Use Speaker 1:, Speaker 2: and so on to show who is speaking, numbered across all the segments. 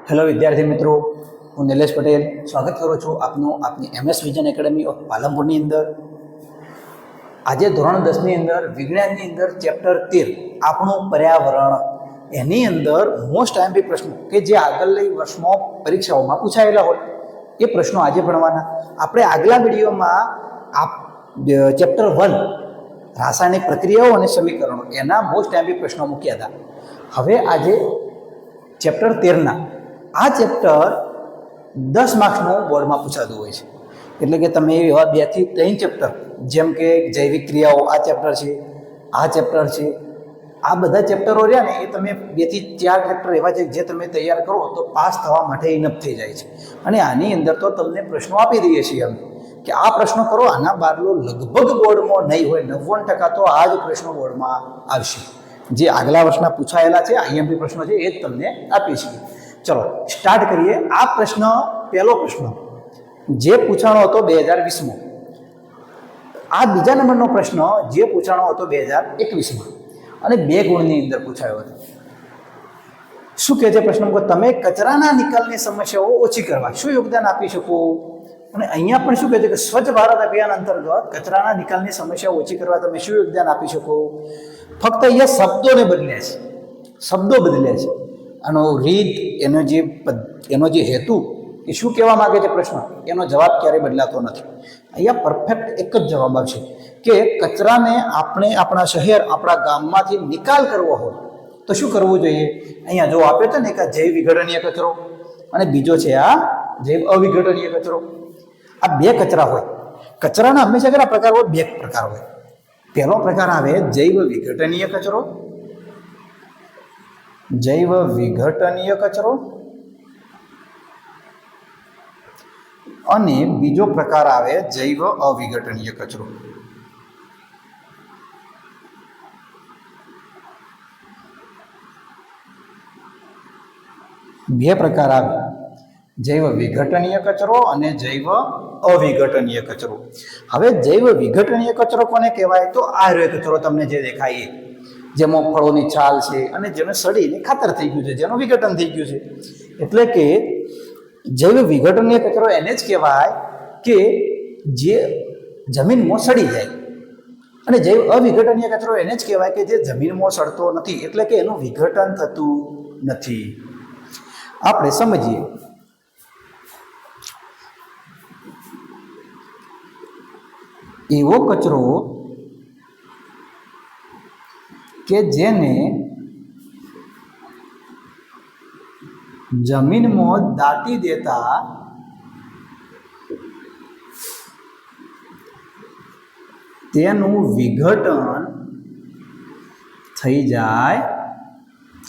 Speaker 1: Hello વિદ્યાર્થી મિત્રો, હું નિલેશ પટેલ સ્વાગત કરું છું આપનું આપની MS વિઝન એકેડમી ઓફ પાલનપુરની અંદર. આજે ધોરણ 10ની અંદર વિજ્ઞાનની અંદર ચેપ્ટર 13 આપણું પર્યાવરણ, એની અંદર મોસ્ટ આઈએમપી પ્રશ્નો કે જે આગળની વર્ષમાં પરીક્ષાઓમાં પૂછાયેલા હોય એ પ્રશ્નો આજે ભણવાના. આપણે આગલા વિડીયોમાં ચેપ્ટર 1 રાસાયણિક પ્રક્રિયાઓ અને સમીકરણો એના મોસ્ટ આઈએમપી પ્રશ્નો મૂક્યા હતા. હવે આજે ચેપ્ટર 13ના આ ચેપ્ટર 10 માર્ક્સનું બોર્ડમાં પૂછાતું હોય છે. એટલે કે તમે એવા 2 થી 3 ચેપ્ટર, જેમ કે જૈવિક ક્રિયાઓ આ ચેપ્ટર છે, આ ચેપ્ટર છે, આ બધા ચેપ્ટરો રહ્યા ને એ તમે 2 થી 4 ચેપ્ટર એવા છે જે તમે તૈયાર કરો તો પાસ થવા માટે ઇનફ થઈ જાય છે. અને આની અંદર તો તમને પ્રશ્નો આપી દઈએ છીએ અમે કે આ પ્રશ્નો કરો, આના બહારનો લગભગ બોર્ડમાં નહીં હોય 90% તો આ જ પ્રશ્નો બોર્ડમાં આવશે. જે આગલા વર્ષના પૂછાયેલા છે આઈએમપી પ્રશ્નો છે એ જ તમને આપીએ છીએ. ચલો સ્ટાર્ટ કરીએ. આ પ્રશ્ન, પહેલો પ્રશ્ન જે પૂછાણો હતો 2020માં, આ બીજા નંબરનો પ્રશ્ન જે પૂછાણો હતો 2021માં અને 2 ગુણની અંદર પૂછાયો હતો. શું કહે છે પ્રશ્નમાં? તમે કચરાના નિકાલની સમસ્યાઓ ઓછી કરવા શું યોગદાન આપી શકો? અને અહીંયા પણ શું કહે છે કે સ્વચ્છ ભારત અભિયાન અંતર્ગત કચરાના નિકાલની સમસ્યાઓ ઓછી કરવા તમે શું યોગદાન આપી શકો? ફક્ત અહીંયા શબ્દોને બદલ્યા છે, શબ્દો બદલ્યા છે. આનો રીત, એનો જે હેતુ, એ શું કહેવા માગે છે પ્રશ્ન, એનો જવાબ ક્યારેય બદલાતો નથી. અહીંયા પરફેક્ટ એક જ જવાબ આવશે કે કચરાને આપણે આપણા શહેર, આપણા ગામમાંથી નિકાલ કરવો હોય તો શું કરવું જોઈએ? અહીંયા જો આપે છે ને કે જૈવ વિઘટનીય કચરો અને બીજો છે આ જૈવ અવિઘટનીય કચરો. આ 2 કચરા હોય. કચરાના હંમેશા કેટલા પ્રકાર હોય? 2 પ્રકાર હોય. પહેલો પ્રકાર આવે જૈવ વિઘટનીય કચરો, જૈવ વિઘટનીય કચરો, અને બીજો પ્રકાર આવે જૈવ અવિઘટનીય કચરો. બે પ્રકાર આવે, જૈવ વિઘટનીય કચરો અને જૈવ અવિઘટનીય કચરો. હવે જૈવ વિઘટનીય કચરો કોને કહેવાય? તો આ રહ્યો કચરો તમને જે દેખાય, જેમાં ફળોની છાલ છે અને જેને સડીને ખાતર થઈ ગયું છે, જેનું વિઘટન થઈ ગયું છે. એટલે કે જૈવ વિઘટનીય કચરો એને જ કહેવાય કે જે જમીનમાં સડી જાય, અને જૈવ અવિઘટનીય કચરો એને જ કહેવાય કે જે જમીનમાં સડતો નથી, એટલે કે એનું વિઘટન થતું નથી. આપણે સમજીએ. એવો કચરો કે જેને જમીનમાં દાટી દેતા તેનું વિઘટન થઈ જાય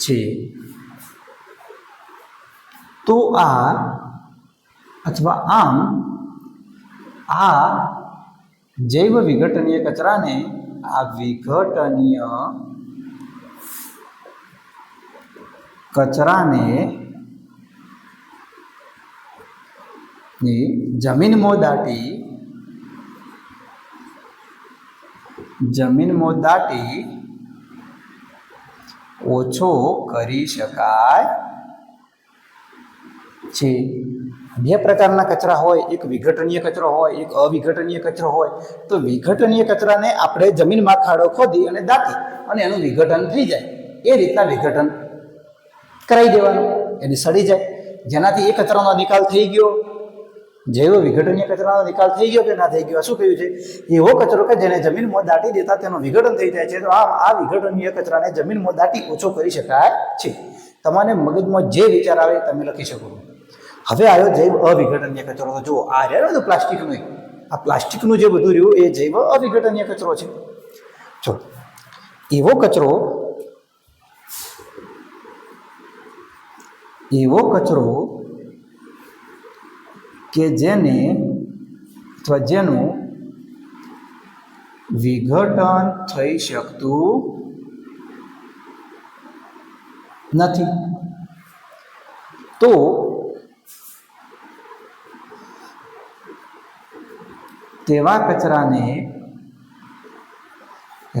Speaker 1: છે. તો આ અથવા આમ આ જૈવ વિઘટનીય કચરાને, આ વિઘટનીય કચરાને જમીનમાં દાટી ઓછો કરી શકાય છે. 2 પ્રકારના કચરા હોય, એક વિઘટનીય કચરો હોય, એક અવિઘટનીય કચરો હોય. તો વિઘટનીય કચરાને આપણે જમીનમાં ખાડો ખોદી અને દાટી અને એનું વિઘટન થઈ જાય, એ રીતના વિઘટન કરાવી દેવાનું, એને સડી જાય, જેનાથી એ કચરાનો નિકાલ થઈ ગયો. જૈવ વિઘટનીય કચરાનો નિકાલ થઈ ગયો કે ના થઈ ગયો? શું કહ્યું છે? એવો કચરો કે જેને જમીનમાં દાટી દેતા તેનું વિઘટન થઈ જાય છે. તો આ વિઘટનીય કચરાને જમીનમાં દાટી ઓછો કરી શકાય છે. તમારે મગજમાં જે વિચાર આવે તમે લખી શકો. હવે આવ્યો જૈવ અવિઘટનીય કચરો. તો જુઓ, આ રહ્યો ને પ્લાસ્ટિકનું, આ પ્લાસ્ટિકનું જે બધું રહ્યું એ જૈવ અવિઘટનીય કચરો છે. ચલો, એવો કચરો કે જેને અથવા જેનું વિઘટન થઈ શકતું નથી, તો તેવા કચરાને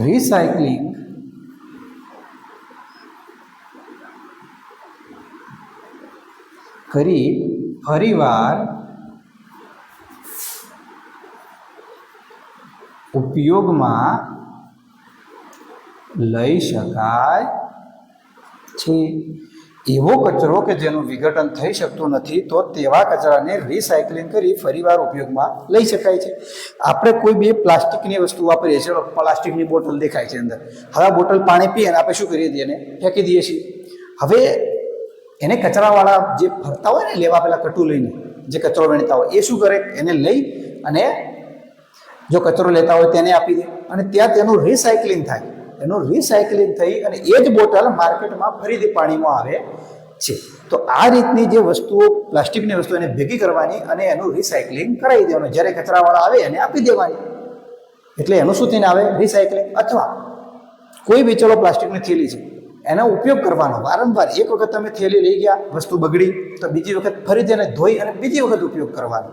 Speaker 1: રિસાયકલિંગ ફરીવાર ઉપયોગમાં લઈ શકાય છે. એવો કચરો કે જેનું વિઘટન થઈ શકતું નથી તો તેવા કચરાને રિસાયકલિંગ કરી ફરીવાર ઉપયોગમાં લઈ શકાય છે. આપણે કોઈ બી પ્લાસ્ટિકની વસ્તુ વાપરીએ છીએ, પ્લાસ્ટિકની બોટલ દેખાય છે અંદર, હવે આ બોટલ પાણી પીએ અને આપણે શું કરીએ છીએ, એને ફેંકી દઈએ છીએ. હવે એને કચરાવાળા જે ફરતા હોય ને લેવા પેલા કટુ લઈને જે કચરો વેણતા હોય એ શું કરે, એને લઈ અને જો કચરો લેતા હોય તેને આપી દે અને ત્યાં તેનું રિસાયકલિંગ થાય. એનું રિસાયકલિંગ થઈ અને એ જ બોટલ માર્કેટમાં ફરીથી પાણીમાં આવે છે. તો આ રીતની જે વસ્તુઓ, પ્લાસ્ટિકની વસ્તુ એને ભેગી કરવાની અને એનું રિસાયકલિંગ કરાવી દેવાનું. જ્યારે કચરાવાળા આવે એને આપી દેવાની, એટલે એનું શું થઈને આવે, રિસાયકલિંગ. અથવા કોઈ બી ચલો પ્લાસ્ટિકની થેલી છે, એનો ઉપયોગ કરવાનો વારંવાર. એક વખત તમે થેલી લઈ ગયા, વસ્તુ બગડી તો બીજી વખત ફરીથી એને ધોઈ અને બીજી વખત ઉપયોગ કરવાનો.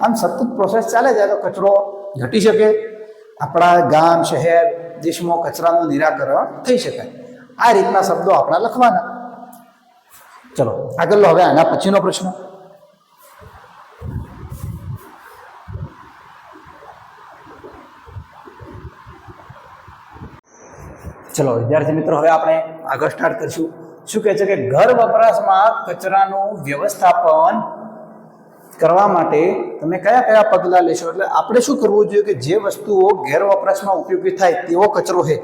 Speaker 1: આમ સતત પ્રોસેસ ચાલે જાય તો કચરો ઘટી શકે. આપણા ગામ, શહેર, દેશમાં કચરાનું નિરાકરણ થઈ શકાય. આ રીતના શબ્દો આપણા લખવાના. ચલો આગળ લો. હવે આના પછીનો પ્રશ્ન. ચલો વિદ્યાર્થી મિત્રો, હવે આપણે આગળ સ્ટાર્ટ કરીશું. શું કહે છે કે ઘર વપરાશમાં કચરાનું વ્યવસ્થાપન કરવા માટે તમે કયા કયા પગલાં લેશો? એટલે આપણે શું કરવું જોઈએ કે જે વસ્તુઓ ઘેર વપરાશમાં ઉપયોગી થાય તેવો કચરો છે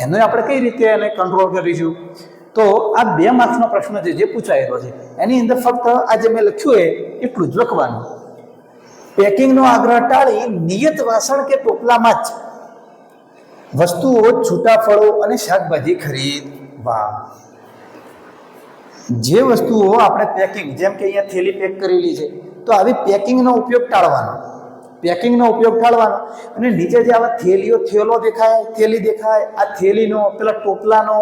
Speaker 1: એને આપણે કઈ રીતે એને કંટ્રોલ કરીશું? તો આ 2 માર્ક્સનો પ્રશ્ન છે જે પૂછાયેલો છે. એની અંદર ફક્ત આ જે મેં લખ્યું એ એટલું જ લખવાનું. પેકિંગનો આગ્રહ ટાળી નિયત વાસણ કે ટોપલામાં જ વસ્તુઓ, છૂટા ફળો અને શાકભાજી ખરીદવા. જે વસ્તુઓ આપણે પેકિંગ, જેમ કે અહીંયા થેલી પેક કરેલી છે, તો આવી પેકિંગનો ઉપયોગ ટાળવાનો. પેકિંગનો ઉપયોગ ટાળવાનો. અને નીચે જે આવા થેલીઓ, થેલો દેખાય, થેલી દેખાય, આ થેલીનો, પેલા ટોપલાનો,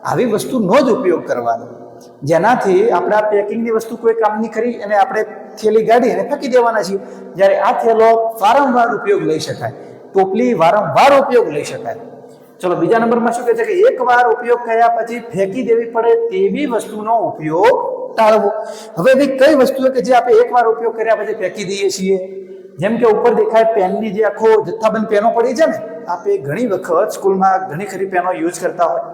Speaker 1: આવી વસ્તુનો જ ઉપયોગ કરવાનો. જેનાથી આપણે આ પેકિંગની વસ્તુ કોઈ કામની કરી અને આપણે થેલી ગાડી અને ફેંકી દેવાના છીએ. જ્યારે આ થેલો વારંવાર ઉપયોગ લઈ શકાય, ટોપલી વારંવાર ઉપયોગ લઈ શકાય. ચલો બીજા નંબરમાં શું કહે છે કે એકવાર ઉપયોગ કર્યા પછી ફેંકી દેવી પડે તેવી વસ્તુનો ઉપયોગ ટાળવો. હવે ભાઈ કઈ વસ્તુઓ કે જે આપણે એકવાર ઉપયોગ કર્યા પછી ફેંકી દઈએ છીએ? જેમ કે ઉપર દેખાય પેનની જે આખો જથ્થાબંધ પેનો પડી છે ને, આપણે ઘણી વખત સ્કૂલમાં ઘણી ખરી પેનો યુઝ કરતા હોય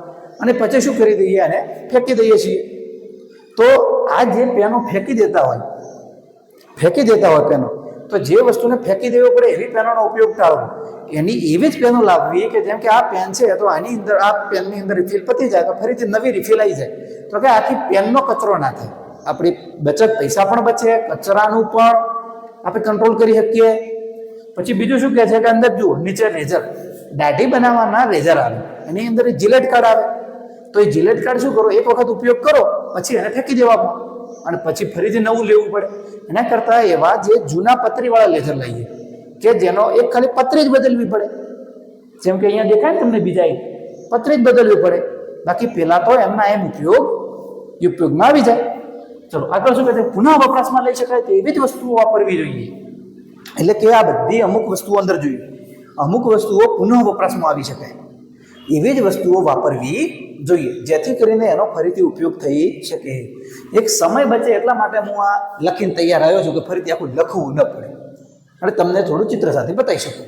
Speaker 1: અને પછી શું કરી દઈએ, અને ફેંકી દઈએ છીએ. તો આ જે પેનો ફેંકી દેતા હોય પેનો, તો જે વસ્તુને ફેંકી દેવી પડે એવી પેનોનો ઉપયોગ ટાળવો. એની એવી જ પેનો લાવવી કે જેમ કે આ પેન છે તો આની અંદર, આ પેનની અંદર રિફિલ પતી જાય તો ફરીથી નવી રિફિલ આવી જાય, તો કે આખી પેનનો કચરો ના થાય. આપણી બચત, પૈસા પણ બચે, કચરાનું પણ આપણે કંટ્રોલ કરી શકીએ. પછી બીજું શું કહે છે કે અંદર જુઓ, નીચે રેઝર, દાઢી બનાવવાના રેઝર આવે, એની અંદર જીલેટ કાર્ડ આવે. તો એ જીલેટ કાર્ડ શું કરો, એક વખત ઉપયોગ કરો પછી એને ફેંકી દેવામાં અને પછી ફરીથી નવું લેવું પડે. એના કરતાં એવા જે જૂના પતરીવાળા લેઝર લઈએ કે જેનો એક ખાલી પતરી જ બદલવી પડે. જેમ કે અહીંયા દેખાય ને તમને, બીજા એક પતરી જ બદલવી પડે, બાકી પેલા તો એમના એમ ઉપયોગમાં આવી જાય. ચલો આગળ શું કહે છે, પુનઃ વપરાશમાં લઈ શકાય તેવી જ વસ્તુઓ વાપરવી જોઈએ. એટલે કે આ બધી અમુક વસ્તુઓ અંદર જોઈએ, અમુક વસ્તુઓ પુનઃ વપરાશમાં આવી શકાય એવી જ વસ્તુઓ વાપરવી જોઈએ, જેથી કરીને એનો ફરીથી ઉપયોગ થઈ શકે. એક સમય બચે એટલા માટે હું આ લખીને તૈયાર આવ્યો છું કે ફરીથી આખું લખવું ન પડે અને તમને થોડું ચિત્ર સાથે બતાવી શકું.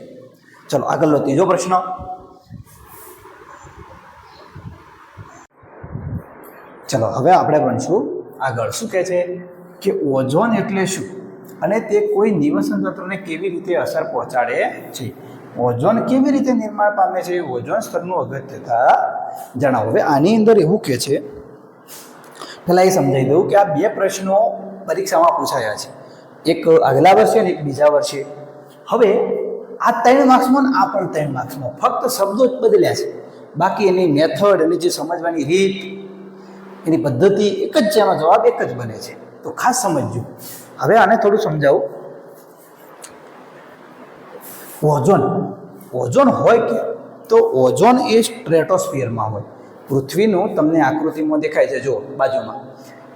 Speaker 1: ચલો આગળનો ત્રીજો પ્રશ્ન. ચલો હવે આપણે ભણીશું આગળ. શું કહે છે કે ઓઝોન એટલે શું અને તે કોઈ નિવસન તંત્રને કેવી રીતે અસર પહોંચાડે છે? ઓઝોન કેવી રીતે નિર્માણ પામે છે? ઓઝોન સ્તરનું અગત્યતા જણાવો. હવે આની અંદર એવું કહે છે, પહેલાં એ સમજાવી દઉં કે આ 2 પ્રશ્નો પરીક્ષામાં પૂછાયા છે, એક આગલા વર્ષે અને એક બીજા વર્ષે. હવે આ 3 માર્ક્સમાં ને આ પણ 3 માર્ક્સમાં, ફક્ત શબ્દો જ બદલ્યા છે, બાકી એની મેથડ, એની જે સમજવાની રીત, એની પદ્ધતિ એક જ છે, એનો જવાબ એક જ બને છે. તો ખાસ સમજજો. હવે આને થોડું સમજાવું. ઓઝોન હોય કે, તો ઓઝોન એ સ્ટ્રેટોસ્ફિયરમાં હોય. પૃથ્વીનું તમને આકૃતિમાં દેખાય છે, જો બાજુમાં,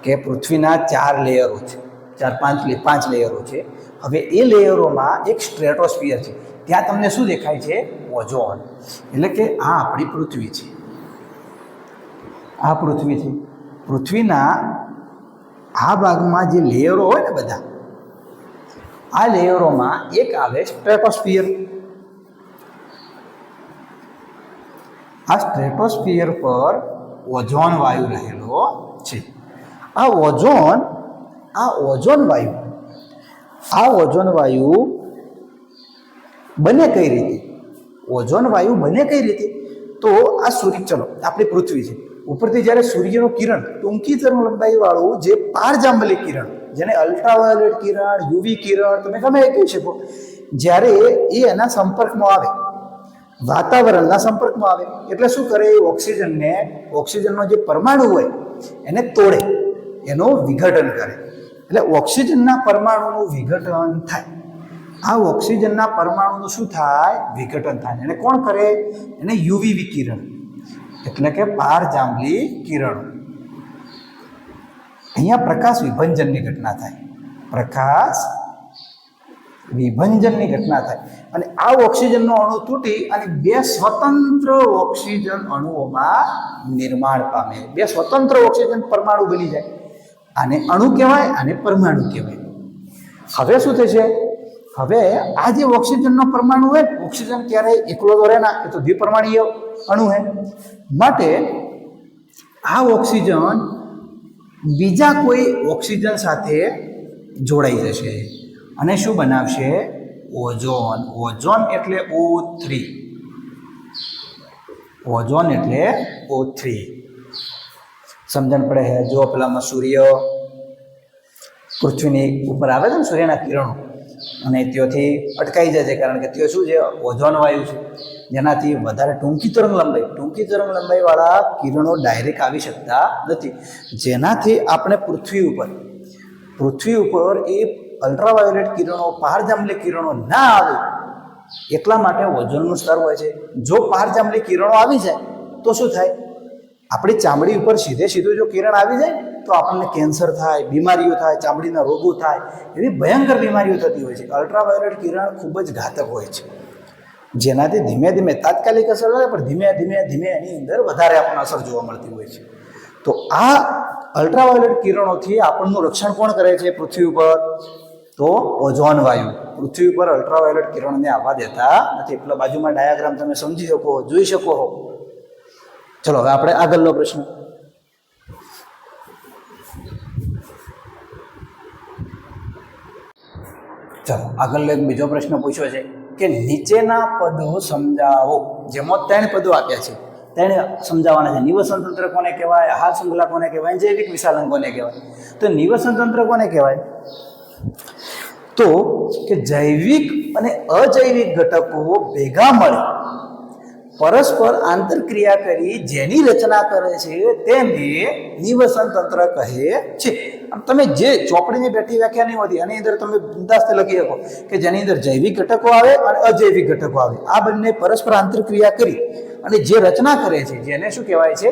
Speaker 1: કે પૃથ્વીના 4 લેયરો છે, 5 લેયરો છે. હવે એ લેયરોમાં એક સ્ટ્રેટોસ્ફિયર છે, ત્યાં તમને શું દેખાય છે? ઓઝોન. એટલે કે આ આપણી પૃથ્વી છે, આ પૃથ્વી છે. પૃથ્વીના આ ભાગમાં જે લેયરો હોય ને બધા, આ લેયરોમાં એક આવે સ્ટ્રેટોસ્ફિયર. આ સ્ટ્રેટોસ્ફિયર પર ઓઝોન વાયુ રહેલો છે. આ ઓઝોન વાયુ બને કઈ રીતે? ઓઝોન વાયુ બને કઈ રીતે? તો આ સૂર્ય, ચલો આપણી પૃથ્વી છે, ઉપરથી જ્યારે સૂર્યનું કિરણ ટૂંકી તરંગલંબાઈ વાળું જે પારજાંબલી કિરણ, જેને અલ્ટ્રાવાયોલેટ કિરણ, યુવી કિરણ તમે ગમે એ કહી શકો, જ્યારે એ એના સંપર્કમાં આવે, વાતાવરણના સંપર્કમાં આવે એટલે શું કરે? ઓક્સિજનનો જે પરમાણુ હોય એને તોડે, એનું વિઘટન કરે. એટલે ઓક્સિજનના પરમાણુનું વિઘટન થાય. આ ઓક્સિજનના પરમાણુનું શું થાય? વિઘટન થાય. એને કોણ કરે? એને યુવી વિકિરણ એટલે કે પારજાંબલી કિરણો. અહીંયા પ્રકાશ વિભંજનની ઘટના થાય. પ્રકાશ વિભંજનની ઘટના થાય અને આ ઓક્સિજનનો અણુ તૂટી અને બે સ્વતંત્ર ઓક્સિજન અણુઓમાં નિર્માણ પામે. બે સ્વતંત્ર ઓક્સિજન પરમાણુ બની જાય. આને અણુ કહેવાય, આને પરમાણુ કહેવાય. હવે શું થશે? હવે આ જે ઓક્સિજનનો પરમાણુ હોય, ઓક્સિજન ક્યારેય એકલો તો રહે ના, એ તો દ્વિપરમાણીય અણુ હે. માટે આ ઓક્સિજન બીજા કોઈ ઓક્સિજન સાથે જોડાઈ જશે અને શું બનાવશે? ઓઝોન. ઓઝોન એટલે O3. ઓઝોન એટલે O3. સમજણ પડે છે? જો પેલામાં સૂર્ય પૃથ્વીની ઉપર આવે છે ને, સૂર્યના કિરણો, અને ત્યાંથી અટકાઈ જાય છે, કારણ કે ત્યાં શું છે? ઓઝોન વાયુ છે, જેનાથી વધારે ટૂંકી તરંગલંબાઈવાળા કિરણો ડાયરેક્ટ આવી શકતા નથી, જેનાથી આપણે પૃથ્વી ઉપર એ અલ્ટ્રાવાયોલેટ કિરણો, પારજાંબલી કિરણો ના આવે. એટલા માટે ઓઝોનનું સ્તર હોય છે. જો પારજાંબલી કિરણો આવી જાય તો શું થાય? આપણી ચામડી ઉપર સીધું જો કિરણ આવી જાય તો આપણને કેન્સર થાય, બીમારીઓ થાય, ચામડીના રોગો થાય, એવી ભયંકર બીમારીઓ થતી હોય છે. અલ્ટ્રાવાયોલેટ કિરણ ખૂબ જ ઘાતક હોય છે, જેનાથી ધીમે ધીમે તાત્કાલિક અસર હોય, પણ ધીમે ધીમે એની અંદર વધારે આપણને અસર જોવા મળતી હોય છે. તો આ અલ્ટ્રાવાયોલેટ કિરણોથી આપણનું રક્ષણ કોણ કરે છે પૃથ્વી ઉપર? તો ઓઝોન વાયુ. પૃથ્વી ઉપર અલ્ટ્રાવાયોલેટ કિરણને આવવા દેતા નથી. એટલો બાજુમાં ડાયાગ્રામ તમે સમજી શકો, જોઈ શકો છો. ચલો હવે આપણે આગળનો પ્રશ્ન. ચાલો આગળ બીજો પ્રશ્ન પૂછ્યો છે કે નીચેના પદો સમજાવો. જેમાં 3 પદો આપ્યા છે, 3 સમજાવવાના છે. નિવસન તંત્ર કોને કહેવાય? આહાર શૃંખલા કોને કહેવાય? જૈવિક વિશાલન કોને કહેવાય? તો નિવસન તંત્ર કોને કહેવાય? તો કે જૈવિક અને અજૈવિક ઘટકો ભેગા મળે, પરસ્પર આંતરક્રિયા કરી જેની રચના કરે છે તેને નિવસન તંત્ર કહે છે. આમ તમે જે ચોપડીની બેઠી વ્યાખ્યા નહીં હોતી, એની અંદર તમે બિંદાસ્ત લખી શકો કે જેની અંદર જૈવિક ઘટકો આવે અને અજૈવિક ઘટકો આવે. આ બંને પરસ્પર આંતરક્રિયા કરી અને જે રચના કરે છે જેને શું કહેવાય છે?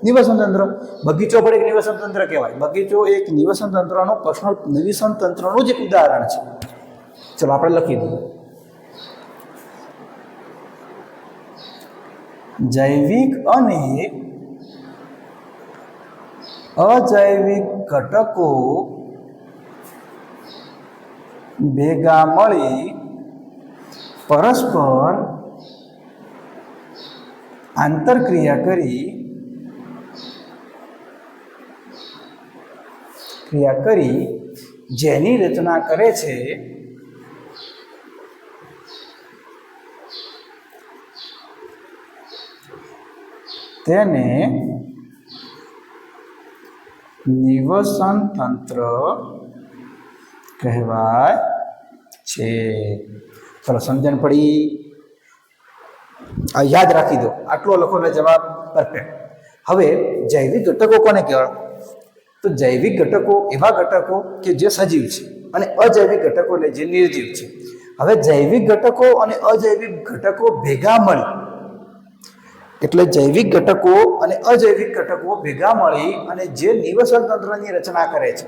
Speaker 1: નિવસન તંત્ર. બગીચો પણ એક નિવસન તંત્ર કહેવાય. બગીચો એક નિવસન તંત્રનો પર્સનલ નિવસન તંત્રનું જ એક ઉદાહરણ છે. ચલો આપણે લખી દઈએ. જૈવિક અને અજૈવિક ઘટકો ભેગા મળી પરસ્પર આંતરક્રિયા કરી જેની રચના કરે છે તેને નિવસન તંત્ર કહેવાય છે. ચલો સમજણ પડી? યાદ રાખી દો, આટલો લખો ને જવાબ પરફેક્ટ. હવે જૈવિક ઘટકો કોને કહેવાય? તો જૈવિક ઘટકો એવા ઘટકો કે જે સજીવ છે અને અજૈવિક ઘટકો એટલે જે નિર્જીવ છે. હવે જૈવિક ઘટકો અને અજૈવિક ઘટકો ભેગા મળી એટલે જૈવિક ઘટકો અને અજૈવિક ઘટકો ભેગા મળી અને જે નિવસન તંત્રની રચના કરે છે,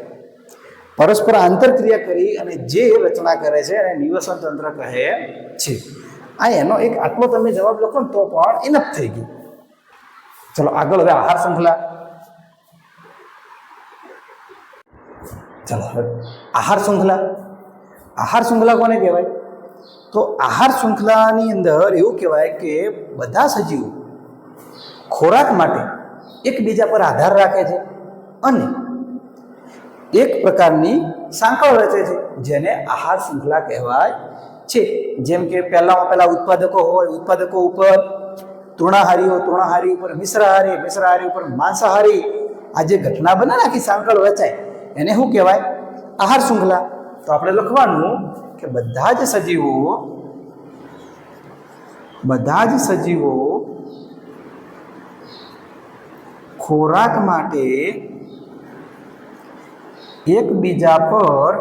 Speaker 1: પરસ્પર આંતરક્રિયા કરી અને જે રચના કરે છે એને નિવસન તંત્ર કહે છે. આ એનો એક આટલો તમે જવાબ લખો ને તો પણ ઇનફ થઈ ગયું. ચલો આગળ હવે આહાર શૃંખલા. ચાલો હવે આહાર શૃંખલા કોને કહેવાય? તો આહાર શૃંખલાની અંદર એવું કહેવાય કે બધા સજીવો ખોરાક માટે એકબીજા પર આધાર રાખે છે અને એક પ્રકારની સાંકળ રચે છે, જેને આહાર શૃંખલા કહેવાય છે. જેમ કે પહેલા ઉત્પાદકો હોય, ઉત્પાદકો ઉપર તૃણાહારી ઉપર મિશ્રાહારી ઉપર માંસાહારી, આ જે ઘટના બને ને આખી સાંકળ રચાય એને શું કહેવાય? આહાર શૃંખલા. તો આપણે લખવાનું કે બધા જ સજીવો ખોરાક માટે એકબીજા પર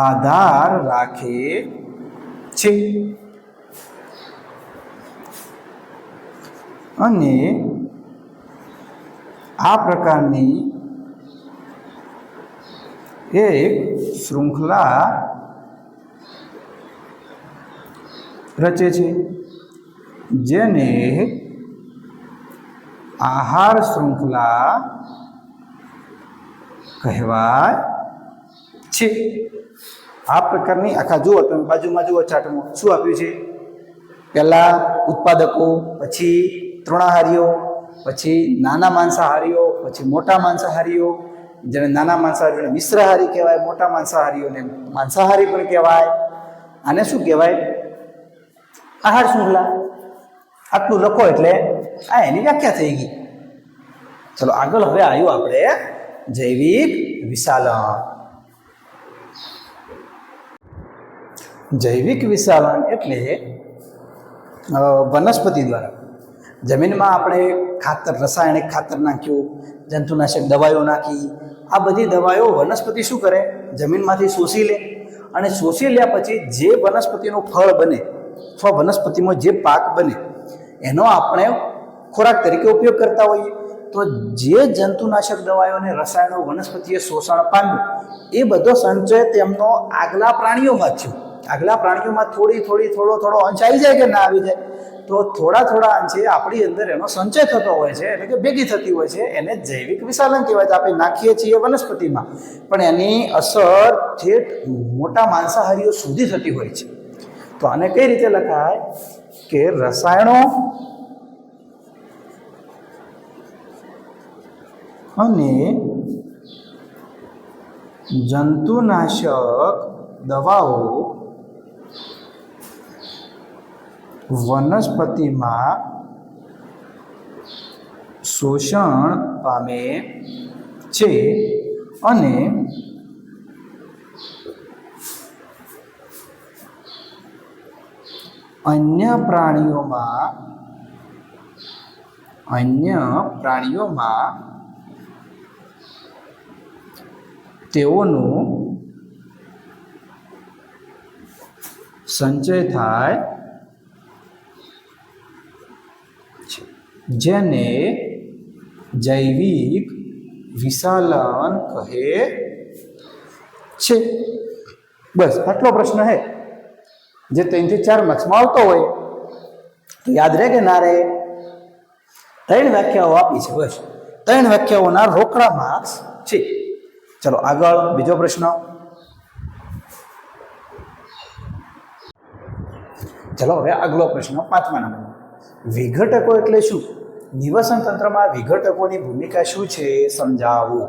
Speaker 1: આધાર રાખે છે અને આ પ્રકારની એક શૃંખલા રચે છે, જેને આહાર શૃંખલા કહેવાય છે. આ પ્રકારની આખા જુઓ, તમે બાજુમાં જુઓ ચાર્ટમાં શું આપ્યું છે? પહેલા ઉત્પાદકો, પછી તૃણાહારીઓ, પછી નાના માંસાહારીઓ, પછી મોટા માંસાહારીઓ. જેને નાના માંસાહારીઓને મિશ્રાહારી કહેવાય, મોટા માંસાહારીઓને માંસાહારી પણ કહેવાય. આને શું કહેવાય? આહાર શૃંખલા. આટલું લખો એટલે આ એની વ્યાખ્યા થઈ ગઈ. ચલો આગળ હવે આવ્યું આપણે જૈવિક વિશાલન. જૈવિક વિશાલન એટલે વનસ્પતિ દ્વારા જમીનમાં આપણે રાસાયણિક ખાતર નાખ્યું, જંતુનાશક દવાઓ નાખી, આ બધી દવાઓ વનસ્પતિ શું કરે? જમીનમાંથી શોષી લે અને શોષી લ્યા પછી જે વનસ્પતિનું ફળ બને અથવા વનસ્પતિમાં જે પાક બને એનો આપણે ખોરાક તરીકે ઉપયોગ કરતા હોઈએ. તો જે જંતુનાશક દવાઓ અને રસાયણો વનસ્પતિએ શોષણ પામ્યું એ બધો સંચય તેમનો આગલા પ્રાણીઓમાં થયો. આગલા પ્રાણીઓમાં થોડો અંશ આવી જાય કે ના આવી જાય? તો થોડા અંશે આપણી અંદર એનો સંચય થતો હોય છે, એટલે કે ભેગી થતી હોય છે. એને જૈવિક વિશાલન કહેવાય છે. આપણે નાખીએ છીએ વનસ્પતિમાં, પણ એની અસર ઠેઠ મોટા માંસાહારીઓ સુધી થતી હોય છે. તો આને કઈ રીતે લખાય કે રસાયણો અને જંતુનાશક દવાઓ વનસ્પતિમાં શોષણ પામે છે અને અન્ય પ્રાણીઓમાં તેઓનું સંચય થાય છે, જેને જૈવિક વિશાલન કહે છે. બસ આટલો પ્રશ્ન છે જે 3 થી 4 માર્ક્સમાં આવતો હોય તો યાદ રહે કે ના રહે? 3 વ્યાખ્યાઓ આપી છે, બસ 3 વ્યાખ્યાઓના રોકડા માર્ક્સ છે. ચલો આગળ બીજો પ્રશ્ન. ચલો હવે આગલો પ્રશ્ન 5મા નંબરનો. વિઘટકો એટલે શું? નિવસન તંત્રમાં વિઘટકોની ભૂમિકા શું છે સમજાવો.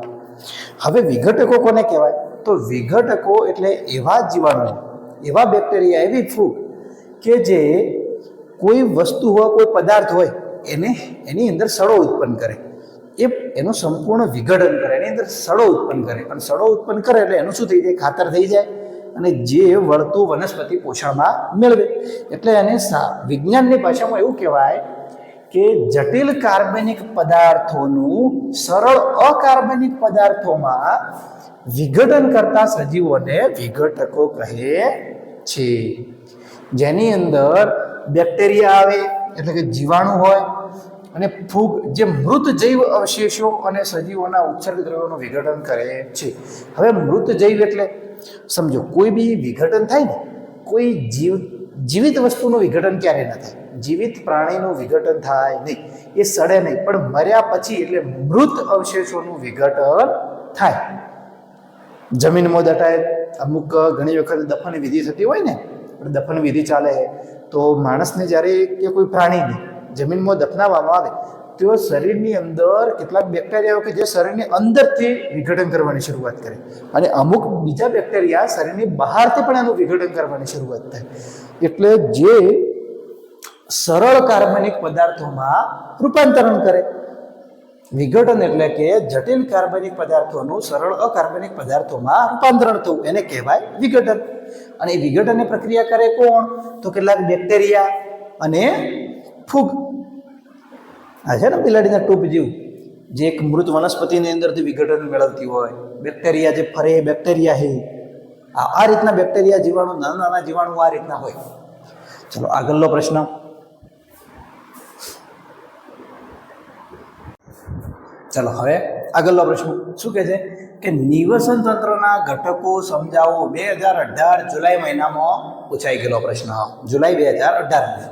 Speaker 1: હવે વિઘટકો કોને કહેવાય? તો વિઘટકો એટલે એવા જીવાણુઓ, એવા બેક્ટેરિયા, એવી ફૂગ કે જે કોઈ વસ્તુ હોય, કોઈ પદાર્થ હોય એની અંદર સડો ઉત્પન્ન કરે. એનું સંપૂર્ણ વિઘટન કરે, એની અંદર સડો ઉત્પન્ન કરે. અને સડો ઉત્પન્ન કરે એટલે એનું શું થઈ જાય? ખાતર થઈ જાય અને જે વળતું વનસ્પતિ પોષણમાં મેળવે. એટલે એને વિજ્ઞાનની ભાષામાં એવું કહેવાય કે જટિલ કાર્બનિક પદાર્થોનું સરળ અકાર્બનિક પદાર્થોમાં વિઘટન કરતા સજીવોને વિઘટકો કહે છે. જેની અંદર બેક્ટેરિયા આવે એટલે કે જીવાણુ હોય, અને ફૂગ જે મૃત જૈવ અવશેષો અને સજીવોના ઉત્સર્ગ દ્રવ્યોનું વિઘટન કરે છે. હવે મૃત જૈવ એટલે સમજો કોઈ બી વિઘટન થાય ને, કોઈ જીવિત વસ્તુનું વિઘટન ક્યારે ન થાય? જીવિત પ્રાણીનું વિઘટન થાય નહીં, એ સડે નહીં, પણ મર્યા પછી એટલે મૃત અવશેષોનું વિઘટન થાય. જમીનમાં દટાય, અમુક ઘણી વખત દફન વિધિ થતી હોય ને, દફન વિધિ ચાલે તો માણસને જ્યારે કે કોઈ પ્રાણીને જમીનમાં દફનાવવામાં આવે તો શરીરની અંદર કેટલાક બેક્ટેરિયાઓ કે જે શરીરની અંદરથી વિઘટન કરવાની શરૂઆત કરે, અને અમુક બીજા બેક્ટેરિયા શરીરની બહારથી પણ એનું વિઘટન કરવાની શરૂઆત થાય. એટલે જે સરળ કાર્બનિક પદાર્થોમાં રૂપાંતરણ કરે. વિઘટન એટલે કે જટિલ કાર્બનિક પદાર્થોનું સરળ અકાર્બનિક પદાર્થોમાં રૂપાંતરણ થવું, એને કહેવાય વિઘટન. અને એ વિઘટનની પ્રક્રિયા કરે કોણ? તો કેટલાક બેક્ટેરિયા અને ફૂગ. આ છે ને બિલાડીના ટૂપ જેવું, જે એક મૃત વનસ્પતિની અંદરથી વિઘટન મેળવતી હોય. બેક્ટેરિયા જે ફરે એ બેક્ટેરિયા છે. આ રીતના બેક્ટેરિયા જીવાણુ, નાના નાના જીવાણુ આ રીતના હોય. ચલો આગળનો પ્રશ્ન. ચલો હવે આગળનો પ્રશ્ન શું કહે છે કે નિવસન તંત્રના ઘટકો સમજાવો. 2018 જુલાઈ મહિનામાં પૂછાઈ ગયેલો પ્રશ્ન, જુલાઈ 2018.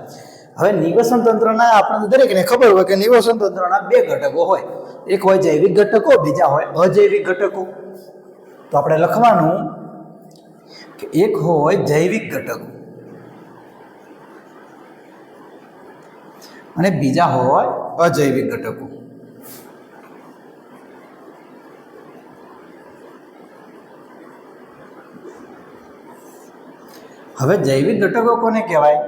Speaker 1: હવે નિવસન તંત્રના આપણને દરેકને ખબર હોય કે નિવસન તંત્રના બે ઘટકો હોય. એક હોય જૈવિક ઘટકો, બીજા હોય અજૈવિક ઘટકો. તો આપણે લખવાનું કે એક હોય જૈવિક ઘટકો અને બીજા હોય અજૈવિક ઘટકો. હવે જૈવિક ઘટકો કોને કહેવાય?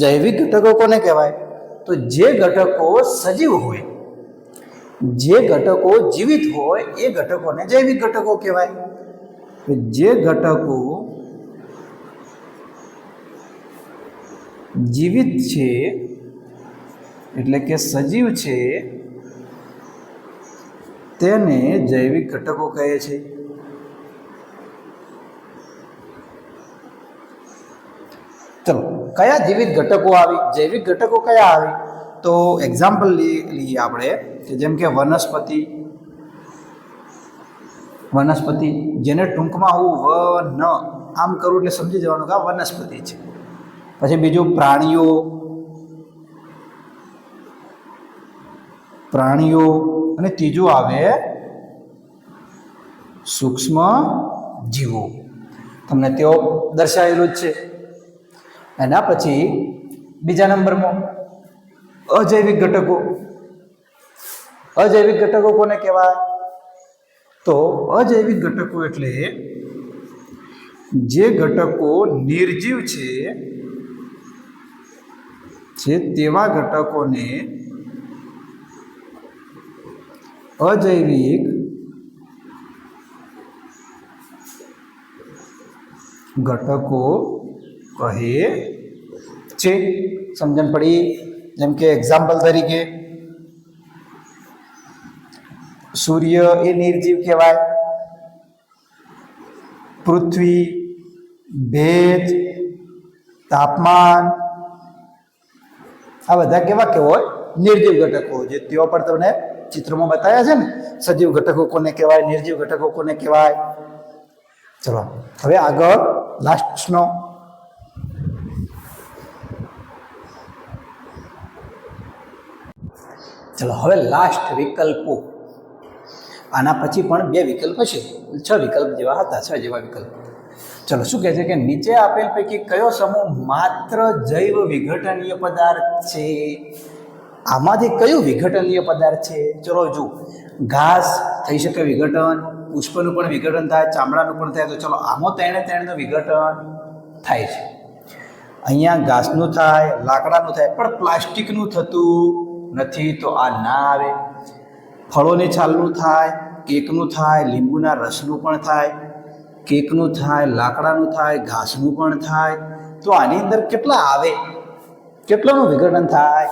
Speaker 1: જૈવિક ઘટકો કોને કહેવાય? તો જે ઘટકો સજીવ હોય, જે ઘટકો જીવિત હોય એ ઘટકોને જૈવિક ઘટકો કહેવાય. જે ઘટકો જીવિત છે એટલે કે સજીવ છે તેને જૈવિક ઘટકો કહે છે. ચલો કયા જીવિત ઘટકો આવી, જૈવિક ઘટકો કયા આવી? તો એક્ઝામ્પલ લઈએ આપણે કે જેમ કે વનસ્પતિ, વનસ્પતિ જેને ટૂંકમાં હું વન આમ કરું એટલે સમજી જવાનું કે આ વનસ્પતિ છે. પછી બીજું પ્રાણીઓ, પ્રાણીઓ, અને ત્રીજું આવે સૂક્ષ્મ જીવો. તમને તેઓ દર્શાવેલું જ છે. એના પછી બીજા નંબરમાં અજૈવિક ઘટકો. અજૈવિક ઘટકો કોને કહેવાય? તો અજૈવિક ઘટકો એટલે જે ઘટકો નિર્જીવ છે તેવા ઘટકોને અજૈવિક ઘટકો કહે છે. સમજણ પડી? જેમ કે એક્ઝામ્પલ તરીકે સૂર્ય એ નિર્જીવ કહેવાય, પૃથ્વી, ભેજ, તાપમાન, આ બધા કેવા હોય? નિર્જીવ ઘટકો. જે તેઓ પર તમને ચિત્રમાં બતાવ્યા છે ને, સજીવ ઘટકો કોને કહેવાય, નિર્જીવ ઘટકો કોને કહેવાય. ચલો હવે આગળ લાસ્ટ પ્રશ્નો. ચલો હવે લાસ્ટ વિકલ્પો. આના પછી પણ બે વિકલ્પ છે, 6 વિકલ્પ જેવા હતા, 6 જેવા વિકલ્પ. ચલો શું કહે છે કે નીચે આપેલ પૈકી કયો સમૂહ માત્ર જૈવ વિઘટનીય પદાર્થ છે? આમાંથી કયું વિઘટનીય પદાર્થ છે? ચલો જો ઘાસ થઈ શકે વિઘટન, પુષ્પનું પણ વિઘટન થાય, ચામડાનું પણ થાય. તો ચલો આમાં ત્રણેનું વિઘટન થાય છે. અહીંયા ઘાસનું થાય, લાકડાનું થાય, પણ પ્લાસ્ટિકનું થતું નથી, તો આ ના આવે. ફળોની છાલનું થાય, કેકનું થાય, લીંબુના રસનું પણ થાય, કેકનું થાય, લાકડાનું થાય, ઘાસનું પણ થાય. તો આની અંદર કેટલા આવે? કેટલાનું વિઘટન થાય?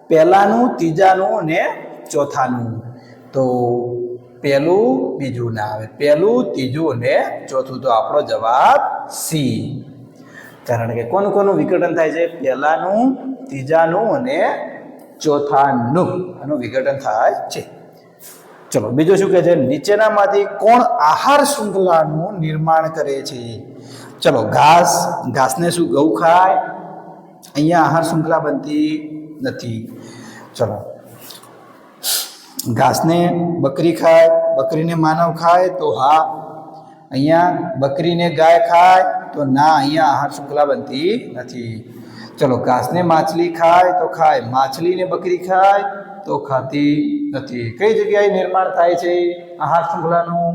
Speaker 1: પહેલાનું, ત્રીજાનું અને ચોથાનું. તો પહેલું, બીજું ના આવે. પહેલું, ત્રીજું અને ચોથું. તો આપણો જવાબ સી. કારણ કે કોનું વિઘટન થાય છે? પહેલાનું, ત્રીજાનું અને ચોથાનું આનું વિઘટન થાય છે. ચલો બીજું શું કહે છે? નીચેનામાંથી કોણ આહાર શૃંખલાનું નિર્માણ કરે છે? ચલો ઘાસને શું ગૌ ખાય? અહીંયા આહાર શૃંખલા બનતી નથી. ચલો, ઘાસને બકરી ખાય, બકરીને માનવ ખાય તો હા. અહીંયા બકરીને ગાય ખાય તો ના, અહીંયા આહાર શૃંખલા બનતી નથી. ચલો, ઘાસને માછલી ખાય તો ખાય, માછલીને બકરી ખાય તો ખાતી નથી. કઈ જગ્યાએ નિર્માણ થાય છે આહાર શૃંખલાનું?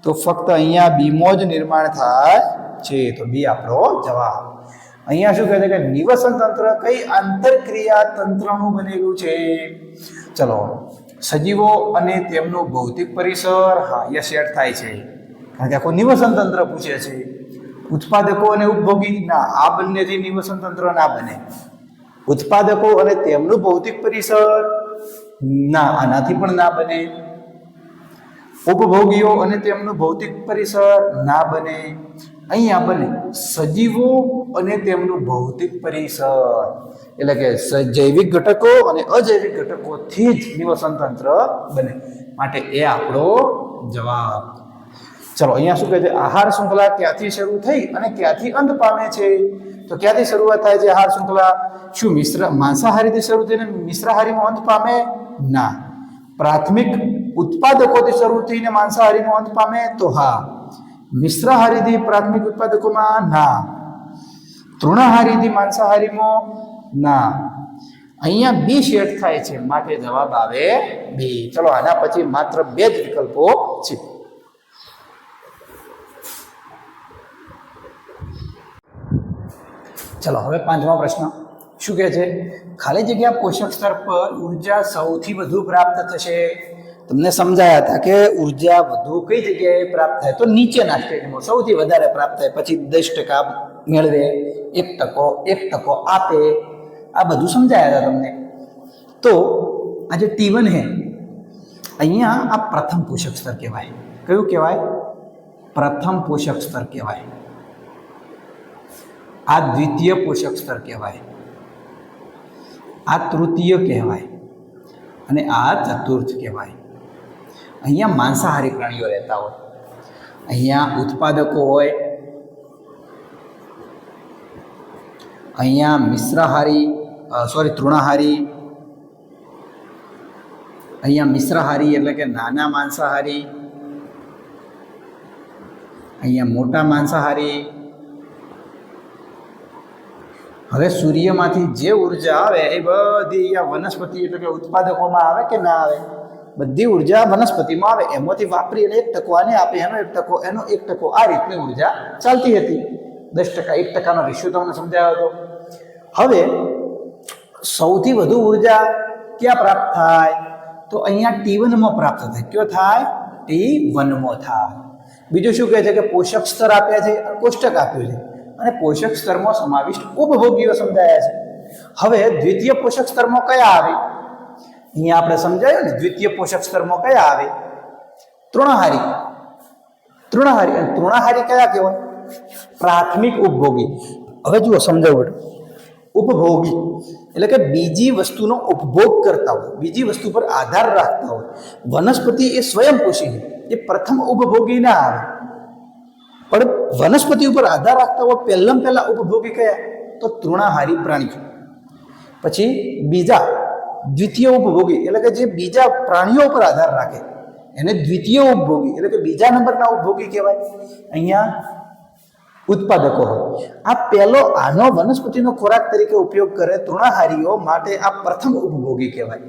Speaker 1: તો ફક્ત અહીંયા બીમાં જ નિર્માણ થાય છે. તો બી આપણો જવાબ. અહીંયા શું કહે છે કે નિવસન તંત્ર કઈ આંતરક્રિયા તંત્રનું બનેલું છે? ચલો, સજીવો અને તેમનું ભૌતિક પરિસર, હા એ સેટ થાય છે, કારણ કે આખું નિવસન તંત્ર પૂછે છે. ઉત્પાદકો અને ઉપભોગી, ના, આ બંનેથી નિવસન તંત્ર ના બને. ઉત્પાદકો અને તેમનું ભૌતિક પરિસર, ના, આનાથી પણ ના બને. ઉપભોગીઓ અને તેમનું ભૌતિક પરિસર, ના બને. અહીંયા બને સજીવો અને તેમનું ભૌતિક પરિસર, એટલે કે જૈવિક ઘટકો અને અજૈવિક ઘટકોથી જ નિવસન તંત્ર બને. માટે એ આપણો જવાબ. ચલો, અહીંયા શું કહે છે? આહાર શૃંખલા ક્યાંથી શરૂ થઈ અને ક્યાંથી અંત પામે છે? તો ક્યાંથી શરૂઆત થાય છે આહાર શૃંખલા? શું માંસાહારીથી શરૂ થઈને મિશ્રાહારીમાં અંત પામે? ના. પ્રાથમિક ઉત્પાદકોથી શરૂ થઈને માંસાહારીમાં અંત પામે? તો હા. મિશ્રાહારીથી પ્રાથમિક ઉત્પાદકોમાં? ના. તૃણાહારીથી માંસાહારીમાં? ના. અહીંયા બી સેટ થાય છે, માટે જવાબ આવે બી. ચલો, આના પછી માત્ર 2 જ વિકલ્પો છે. ચલો, હવે 5મો પ્રશ્ન શું કહે છે? ખાલી જગ્યા પોષક સ્તર પર ઉર્જા સૌથી વધુ પ્રાપ્ત થશે. તમને સમજાયા હતા કે ઉર્જા વધુ કઈ જગ્યાએ પ્રાપ્ત થાય? તો નીચેના સ્ટેજમાં સૌથી વધારે પ્રાપ્ત થાય, પછી 10% મેળવે, 1% આપે, આ બધું સમજાયા હતા તમને. તો આ જે T1 છે, અહીંયા આ પ્રથમ પોષક સ્તર કહેવાય. કયું કહેવાય? પ્રથમ પોષક સ્તર કહેવાય. આ દ્વિતીય પોષક સ્તર કહેવાય. આ તૃતીય કહેવાય અને આ ચતુર્થ કહેવાય. અહીંયા માંસાહારી પ્રાણીઓ રહેતા હોય, અહીંયા ઉત્પાદકો હોય, અહીંયા તૃણાહારી, અહીંયા મિશ્રાહારી એટલે કે નાના માંસાહારી, અહીંયા મોટા માંસાહારી. હવે સૂર્યમાંથી જે ઉર્જા આવે એ બધી અહીંયા વનસ્પતિ એટલે કે ઉત્પાદકોમાં આવે કે ના આવે? બધી ઉર્જા વનસ્પતિમાં આવે. એમાંથી વાપરી અને 1% આને આપે, એનો 1%, એનો 1%, આ રીતની ઉર્જા ચાલતી હતી. 10%, 1%નો રેશિયો તમને સમજાયો હતો. હવે સૌથી વધુ ઉર્જા ક્યાં પ્રાપ્ત થાય? તો અહીંયા T1માં પ્રાપ્ત થાય. કયો થાય? T1માં થાય. બીજું શું કહે છે કે પોષક સ્તર આપ્યા છે, કોષ્ટક આપ્યું છે, અને પોષક સ્તરમાં સમાવિષ્ટ ઉપભોગીઓ સમજાયા છે. હવે દ્વિતીય પોષક સ્તરમાં કયા આવે? અહીંયા આપણે સમજાયું ને, દ્વિતીય પોષક સ્તરમાં કયા આવે? તૃણાહારી. અને તૃણાહારી કયા કહેવાય? પ્રાથમિક ઉપભોગી. હવે જુઓ, સમજાવું. ઉપભોગી એટલે કે બીજી વસ્તુનો ઉપભોગ કરતા હોય, બીજી વસ્તુ પર આધાર રાખતા હોય. વનસ્પતિ એ સ્વયંપોષી છે, એ પ્રથમ ઉપભોગી ના આવે. પણ વનસ્પતિ ઉપર આધાર રાખતા હોય પહેલા ઉપભોગી કયા? તો તૃણાહારી પ્રાણીઓ. પછી બીજા દ્વિતીય ઉપભોગી એટલે કે જે બીજા પ્રાણીઓ પર આધાર રાખે એને દ્વિતીય ઉપભોગી એટલે કે બીજા નંબરના ઉપભોગી કહેવાય. અહીંયા ઉત્પાદકો હોય. આનો વનસ્પતિનો ખોરાક તરીકે ઉપયોગ કરે તૃણાહારીઓ, માટે આ પ્રથમ ઉપભોગી કહેવાય.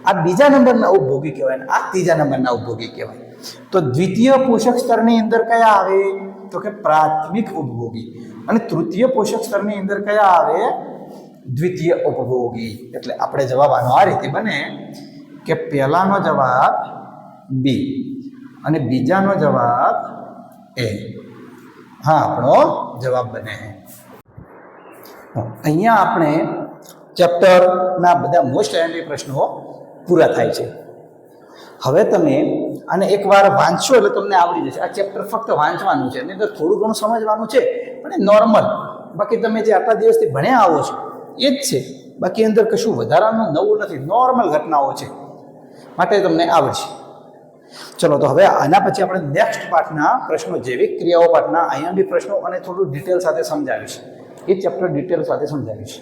Speaker 1: આ બીજા નંબરના ઉપભોગી કહેવાય, આ ત્રીજા નંબરના ઉપભોગી કહેવાય. તો દ્વિતીય પોષક સ્તરની અંદર કયા આવે? તો કે પ્રાથમિક ઉપભોગી. અને તૃતીય પોષક સ્તરની અંદર કયા આવે? દ્વિતીય ઉપભોગી. એટલે આપણે જવાબ આનો આ રીતે બને કે પહેલાનો જવાબ બી અને બીજાનો જવાબ એ. હા, આપણો જવાબ બને. અહીંયા આપણે ચેપ્ટરના બધા મોસ્ટ આઈએમપી પ્રશ્નો પૂરા થાય છે. હવે તમે આને એકવાર વાંચશો એટલે તમને આવડી જશે. આ ચેપ્ટર ફક્ત વાંચવાનું છે, એની અંદર થોડું ઘણું સમજવાનું છે, પણ એ નોર્મલ. બાકી તમે જે આટલા દિવસથી ભણ્યા આવો છો એ જ છે. બાકી અંદર કશું વધારાનું નવું નથી, નોર્મલ ઘટનાઓ છે, માટે તમને આવડશે. ચલો, તો હવે આના પછી આપણે નેક્સ્ટ પાઠના પ્રશ્નો, જૈવિક ક્રિયાઓ પાઠના આઈએમપી પ્રશ્નો અને થોડું ડિટેલ સાથે સમજાવીશ. એ ચેપ્ટર ડિટેલ સાથે સમજાવીશ.